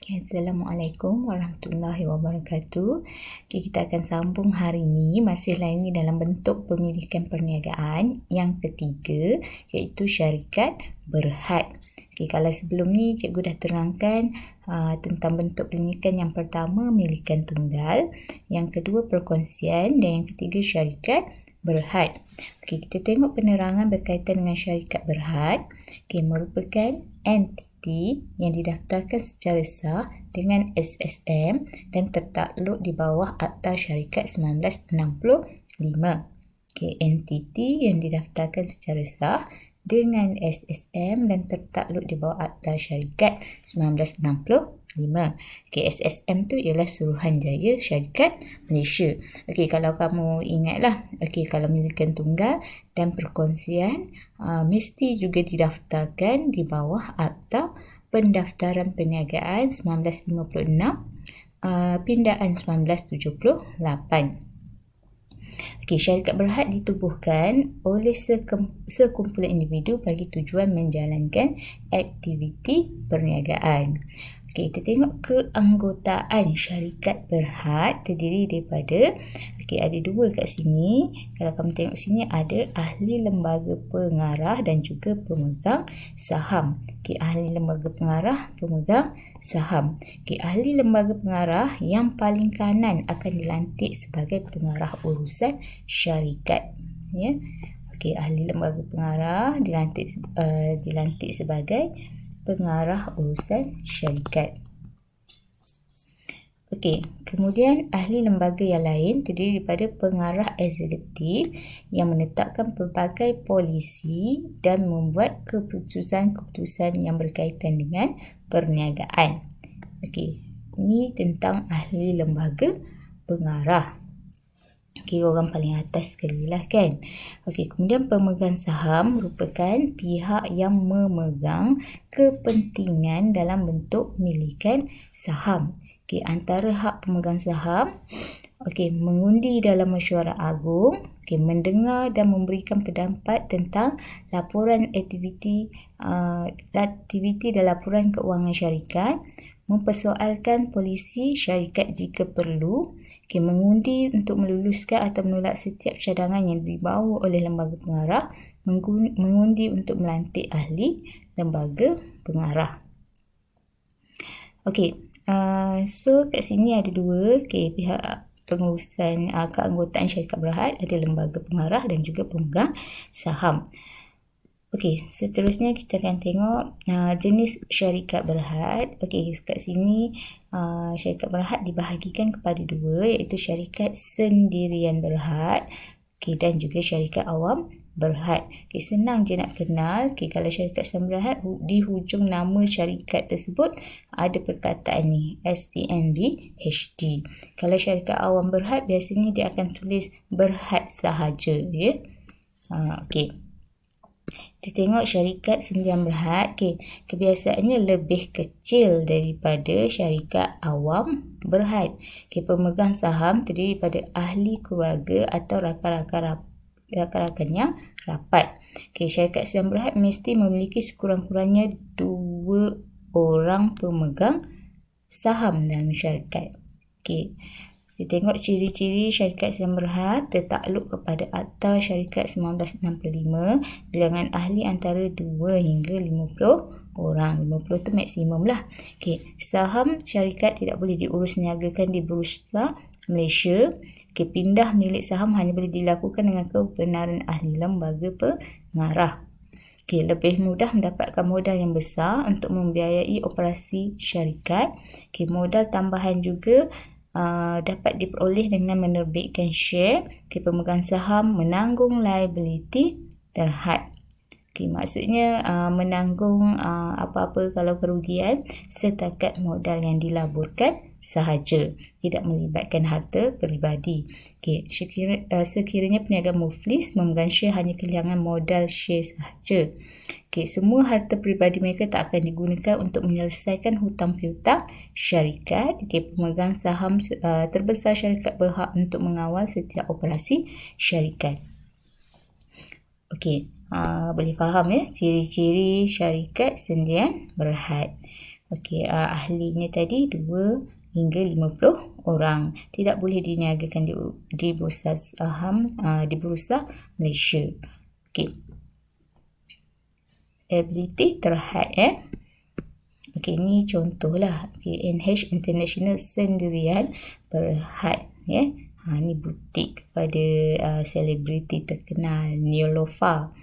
Assalamualaikum warahmatullahi wabarakatuh. Kita akan sambung hari ini masih lagi dalam bentuk pemilikan perniagaan yang ketiga, iaitu syarikat berhad. Kalau sebelum ni cikgu dah terangkan tentang bentuk pemilikan. Yang pertama, milikan tunggal, yang kedua perkongsian, dan yang ketiga syarikat berhad. Kita tengok penerangan berkaitan dengan syarikat berhad. Merupakan entiti yang didaftarkan secara sah dengan SSM dan tertakluk di bawah Akta Syarikat 1965. Entiti yang didaftarkan secara sah dengan SSM dan tertakluk di bawah Akta Syarikat 1965. SSM tu ialah Suruhanjaya Syarikat Malaysia. Kalau kamu ingatlah, kalau milikan tunggal dan perkongsian mesti juga didaftarkan di bawah Akta Pendaftaran Perniagaan 1956, Pindaan 1978. Syarikat berhad ditubuhkan oleh sekumpulan individu bagi tujuan menjalankan aktiviti perniagaan. Kita tengok keanggotaan syarikat berhad terdiri daripada, ada dua kat sini. Kalau kamu tengok sini, ada ahli lembaga pengarah dan juga pemegang saham. Ahli lembaga pengarah, pemegang saham. Ahli lembaga pengarah yang paling kanan akan dilantik sebagai pengarah urusan syarikat. Ahli lembaga pengarah dilantik sebagai pengarah urusan syarikat. Kemudian ahli lembaga yang lain terdiri daripada pengarah eksekutif yang menetapkan pelbagai polisi dan membuat keputusan-keputusan yang berkaitan dengan perniagaan. Ini tentang ahli lembaga pengarah. Orang paling atas sekali lah kan. Kemudian pemegang saham merupakan pihak yang memegang kepentingan dalam bentuk milikan saham. Antara hak pemegang saham, mengundi dalam mesyuarat agung, mendengar dan memberikan pendapat tentang laporan aktiviti dan laporan keuangan syarikat, mempersoalkan polisi syarikat jika perlu, mengundi untuk meluluskan atau menolak setiap cadangan yang dibawa oleh lembaga pengarah, mengundi untuk melantik ahli lembaga pengarah. So kat sini ada dua pihak pengurusan keanggotaan syarikat berhad, ada lembaga pengarah dan juga pemegang saham. Seterusnya kita akan tengok jenis syarikat berhad. Kat sini syarikat berhad dibahagikan kepada dua, iaitu syarikat sendirian berhad dan juga syarikat awam berhad. Senang je nak kenal. Kalau syarikat sendirian berhad, di hujung nama syarikat tersebut ada perkataan ni, STNB HD. Kalau syarikat awam berhad, biasanya dia akan tulis berhad sahaja. Kita tengok syarikat sendirian berhad. Kebiasaannya lebih kecil daripada syarikat awam berhad. Pemegang saham terdiri daripada ahli keluarga atau rakan-rakan yang rapat. Syarikat sendirian berhad mesti memiliki sekurang-kurangnya 2 orang pemegang saham dalam syarikat. Kita tengok ciri-ciri syarikat sendirian berhad tertakluk kepada Akta Syarikat 1965, bilangan ahli antara 2 hingga 50 orang. 50 tu maksimum lah. Saham syarikat tidak boleh diurus niagakan di Bursa Malaysia. Pindah milik saham hanya boleh dilakukan dengan kebenaran ahli lembaga pengarah. Lebih mudah mendapatkan modal yang besar untuk membiayai operasi syarikat. Modal tambahan juga dapat diperoleh dengan menerbitkan share. Pemegang saham menanggung liability terhad. Maksudnya menanggung apa-apa kalau kerugian setakat modal yang dilaburkan sahaja, tidak melibatkan harta peribadi. Sekiranya peniaga muflis memegang share hanya kehilangan modal share sahaja. Semua harta peribadi mereka tak akan digunakan untuk menyelesaikan hutang piutang syarikat. Pemegang saham terbesar syarikat berhak untuk mengawal setiap operasi syarikat. Boleh faham ciri-ciri syarikat sendirian berhad. Okey, ahlinya tadi 2 hingga 50 orang. Tidak boleh diniagakan di Bursa Saham di Bursa Malaysia. Okey. Ability terhad Okey, ni contohlah. Okey, NH International sendirian berhad ni butik kepada selebriti terkenal Neelofa.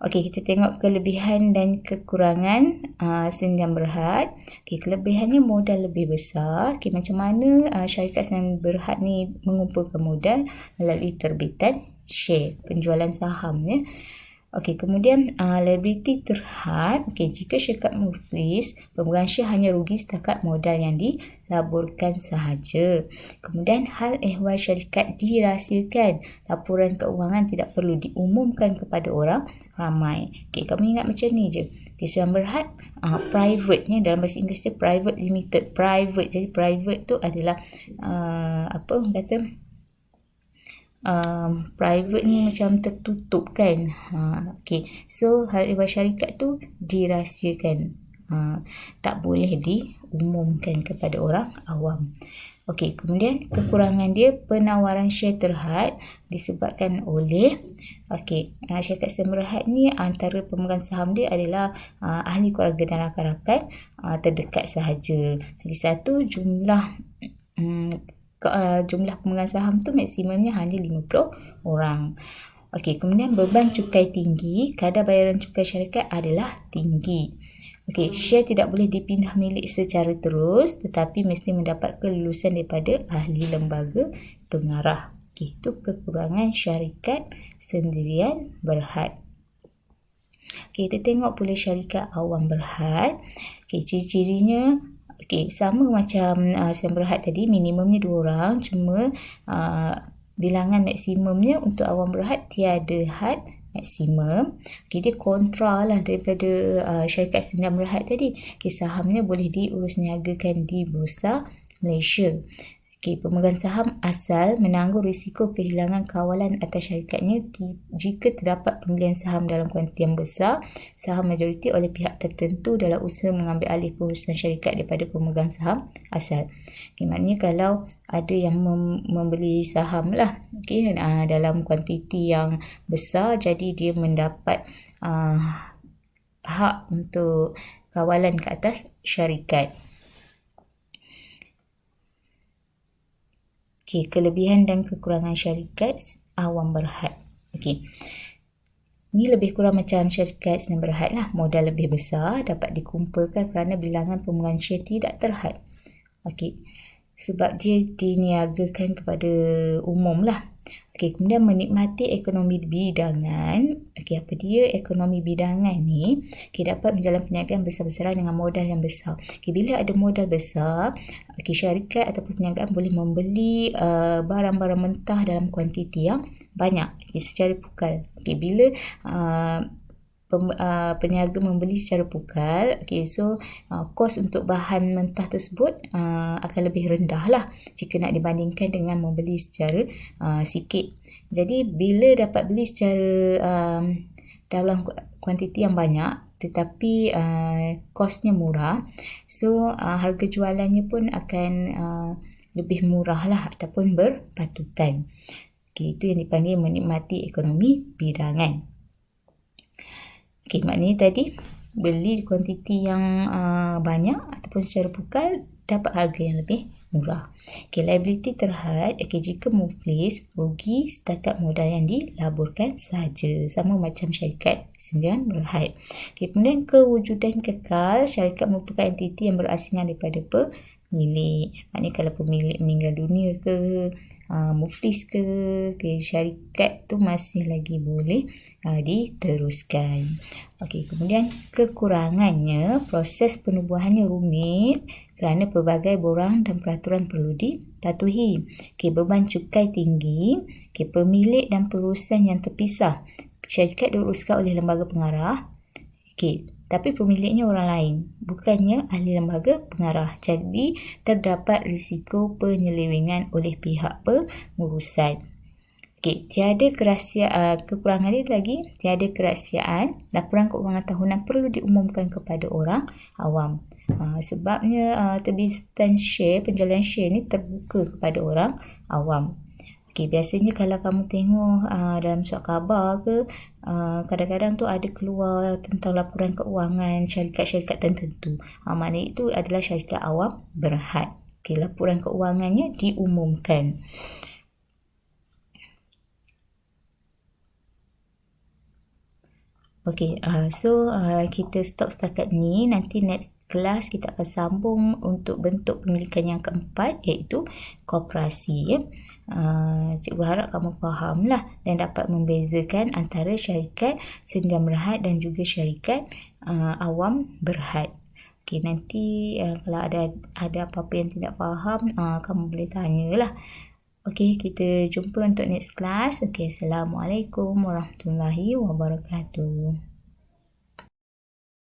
Okey, kita tengok kelebihan dan kekurangan sendian berhad. Okey, kelebihannya modal lebih besar. Okey, macam mana syarikat sendian berhad ni mengumpulkan modal melalui terbitan share, penjualan saham Okey, kemudian liability terhad. Okey, jika syarikat muflis, pemegang share hanya rugi setakat modal yang dilaburkan sahaja. Kemudian hal ehwal syarikat dirahsiakan. Laporan keuangan tidak perlu diumumkan kepada orang ramai. Okey, kamu ingat macam ni je. Okey, sendian berhad private dalam bahasa Inggeris dia private limited. Private. Jadi private tu adalah private ni macam tertutup kan. Okey, so hal ehwal syarikat tu dirahsiakan, tak boleh diumumkan kepada orang awam. Okey, kemudian kekurangan dia, penawaran share terhad disebabkan oleh syarikat sendian berhad ni antara pemegang saham dia adalah ahli keluarga dan rakan-rakan terdekat sahaja. Lagi satu, jumlah pemegang saham tu maksimumnya hanya 50 orang. Okey, kemudian beban cukai tinggi, kadar bayaran cukai syarikat adalah tinggi. Okey, share tidak boleh dipindah milik secara terus tetapi mesti mendapat kelulusan daripada ahli lembaga pengarah. Okey, itu kekurangan syarikat sendirian berhad. Okey, kita tengok pula syarikat awam berhad. Okey, ciri-cirinya sama macam sendian berhad tadi, minimumnya 2 orang, cuma bilangan maksimumnya untuk awam berhad tiada had maksimum. Okey, dia kontra lah daripada syarikat sendian berhad tadi. Okey, sahamnya boleh diurusniagakan di Bursa Malaysia. Okey, pemegang saham asal menanggung risiko kehilangan kawalan atas syarikatnya jika terdapat pembelian saham dalam kuantiti yang besar, saham majoriti oleh pihak tertentu dalam usaha mengambil alih pengurusan syarikat daripada pemegang saham asal. Okey, maknanya kalau ada yang membeli saham lah, okey, dalam kuantiti yang besar, jadi dia mendapat hak untuk kawalan ke atas syarikat. Okey, kelebihan dan kekurangan syarikat awam berhad. Okey, ni lebih kurang macam syarikat sendian berhad lah. Modal lebih besar dapat dikumpulkan kerana bilangan pemegang share tidak terhad. Okey, sebab dia diniagakan kepada umum lah. Okey, kemudian menikmati ekonomi bidangan. Okey, apa dia ekonomi bidangan ni? Okey, dapat menjalankan perniagaan besar-besaran dengan modal yang besar. Okey, bila ada modal besar, okey, syarikat ataupun perniagaan boleh membeli barang-barang mentah dalam kuantiti yang banyak, okey, secara pukal. Okey, bila peniaga membeli secara pukal, okey, so kos untuk bahan mentah tersebut akan lebih rendah lah jika nak dibandingkan dengan membeli secara sikit. Jadi bila dapat beli secara dalam kuantiti yang banyak tetapi kosnya murah, so harga jualannya pun akan lebih murah lah ataupun berpatutan. Okey, itu yang dipanggil menikmati ekonomi bidangan. Okey, maknanya tadi beli kuantiti yang banyak ataupun secara pukal dapat harga yang lebih murah. Okey, liability terhad. Okey, jika muflis, rugi setakat modal yang dilaburkan sahaja, sama macam syarikat sendian berhad. Okey, kemudian kewujudan kekal, syarikat merupakan entiti yang berasingan daripada pemilik. Maknanya kalau pemilik meninggal dunia ke, muflis ke, syarikat tu masih lagi boleh diteruskan. Okey, kemudian kekurangannya, proses penubuhannya rumit kerana pelbagai borang dan peraturan perlu dipatuhi. Okey, beban cukai tinggi. Okey, pemilik dan perusahaan yang terpisah. Syarikat diuruskan oleh lembaga pengarah. Okey, tapi pemiliknya orang lain, bukannya ahli lembaga pengarah. Jadi terdapat risiko penyelewengan oleh pihak pengurusan. Okey, tiada kerahsiaan. Kekurangan dia lagi, tiada kerahsiaan. Laporan keuangan tahunan perlu diumumkan kepada orang awam. Sebabnya terbitan share, penjualan share ni terbuka kepada orang awam. Okey, biasanya kalau kamu tengok dalam surat khabar ke, kadang-kadang tu ada keluar tentang laporan keuangan syarikat-syarikat tertentu. Maknanya itu adalah syarikat awam berhad. Okey, laporan keuangannya diumumkan. Okey, kita stop setakat ni. Nanti next kelas kita akan sambung untuk bentuk pemilikan yang keempat, iaitu koperasi. Ya. Cikgu harap kamu fahamlah dan dapat membezakan antara syarikat sedia berhad dan juga syarikat awam berhad. Okey, nanti kalau ada apa-apa yang tidak faham, kamu boleh tanyalah. Okey, kita jumpa untuk next class. Okey, Assalamualaikum warahmatullahi wabarakatuh.